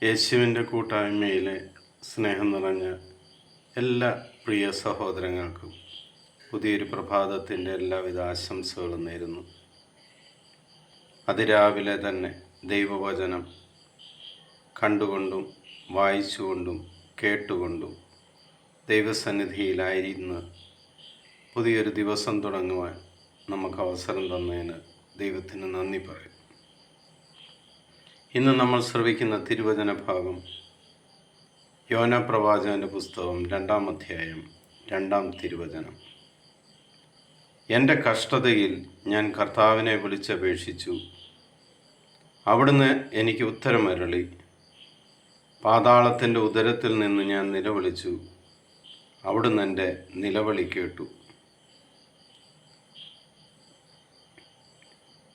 യേശുവിൻ്റെ കൂട്ടായ്മയിലെ സ്നേഹം നിറഞ്ഞ എല്ലാ പ്രിയ സഹോദരങ്ങൾക്കും പുതിയൊരു പ്രഭാതത്തിൻ്റെ എല്ലാവിധ ആശംസകളും നേരുന്നു. അതിരാവിലെ തന്നെ ദൈവവചനം കണ്ടുകൊണ്ടും വായിച്ചുകൊണ്ടും കേട്ടുകൊണ്ടും ദൈവസന്നിധിയിലായിരുന്ന് പുതിയൊരു ദിവസം തുടങ്ങുവാൻ നമുക്ക് അവസരം തന്നതിന് ദൈവത്തിന് നന്ദി പറയും. ഇന്ന് നമ്മൾ ശ്രവിക്കുന്ന തിരുവചന ഭാഗം യോനാ പ്രവാചകൻ്റെ പുസ്തകം 2-ാം അധ്യായം 2-ാം തിരുവചനം. എൻ്റെ കഷ്ടതയിൽ ഞാൻ കർത്താവിനെ വിളിച്ചപേക്ഷിച്ചു, അവിടുന്ന് എനിക്ക് ഉത്തരമരുളി. പാതാളത്തിൻ്റെ ഉദരത്തിൽ നിന്ന് ഞാൻ നിലവിളിച്ചു, അവിടുന്ന് എൻ്റെ നിലവിളി കേട്ടു.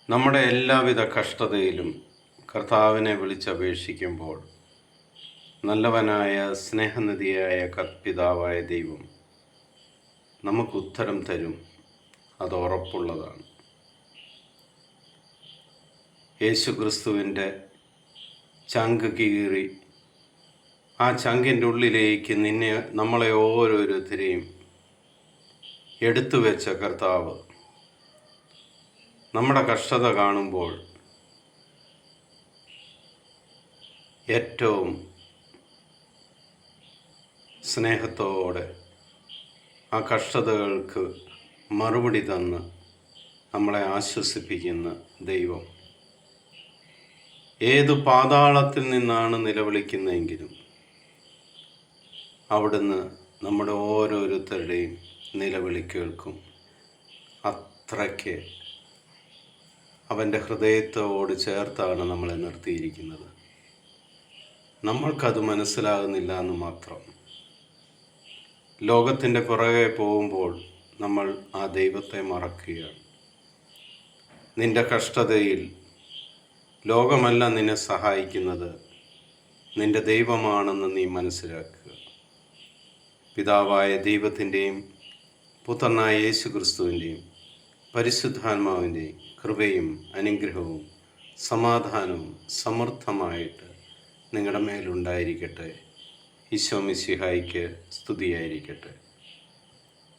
നമ്മുടെ എല്ലാവിധ കഷ്ടതയിലും കർത്താവിനെ വിളിച്ചപേക്ഷിക്കുമ്പോൾ നല്ലവനായ സ്നേഹനിധിയായ പിതാവായ ദൈവം നമുക്ക് ഉത്തരം തരും. അത് ഉറപ്പുള്ളതാണ്. യേശുക്രിസ്തുവിൻ്റെ ചങ്ക് കീറി ആ ചങ്കിൻ്റെ ഉള്ളിലേക്ക് നമ്മളെ ഓരോരുത്തരെയും എടുത്തു വെച്ച കർത്താവ് നമ്മുടെ കഷ്ടത കാണുമ്പോൾ ഏറ്റവും സ്നേഹത്തോടെ ആ കഷ്ടതകൾക്ക് മറുപടി തന്ന് നമ്മളെ ആശ്വസിപ്പിക്കുന്ന ദൈവം ഏതു പാതാളത്തിൽ നിന്നാണ് നിലവിളിക്കുന്നതെങ്കിലും അവിടുന്ന് നമ്മുടെ ഓരോരുത്തരുടെയും നിലവിളി കേൾക്കും. അത്രയ്ക്ക് അവൻ്റെ ഹൃദയത്തോട് ചേർത്താണ് നമ്മളെ നിർത്തിയിരിക്കുന്നത്. നമ്മൾക്കത് മനസ്സിലാകുന്നില്ല എന്ന് മാത്രം. ലോകത്തിൻ്റെ പുറകെ പോകുമ്പോൾ നമ്മൾ ആ ദൈവത്തെ മറക്കുകയാണ്. നിന്റെ കഷ്ടതയിൽ ലോകമല്ല നിന്നെ സഹായിക്കുന്നത്, നിന്റെ ദൈവമാണെന്ന് നീ മനസ്സിലാക്കുക. പിതാവായ ദൈവത്തിൻ്റെയും പുത്രനായ യേശുക്രിസ്തുവിൻ്റെയും പരിശുദ്ധാത്മാവിൻ്റെയും കൃപയും അനുഗ്രഹവും സമാധാനവും സമൃദ്ധമായിട്ട് നിങ്ങളുടെ മേലുണ്ടായിരിക്കട്ടെ. ഈശോ മിശിഹായ്ക്ക് സ്തുതിയായിരിക്കട്ടെ.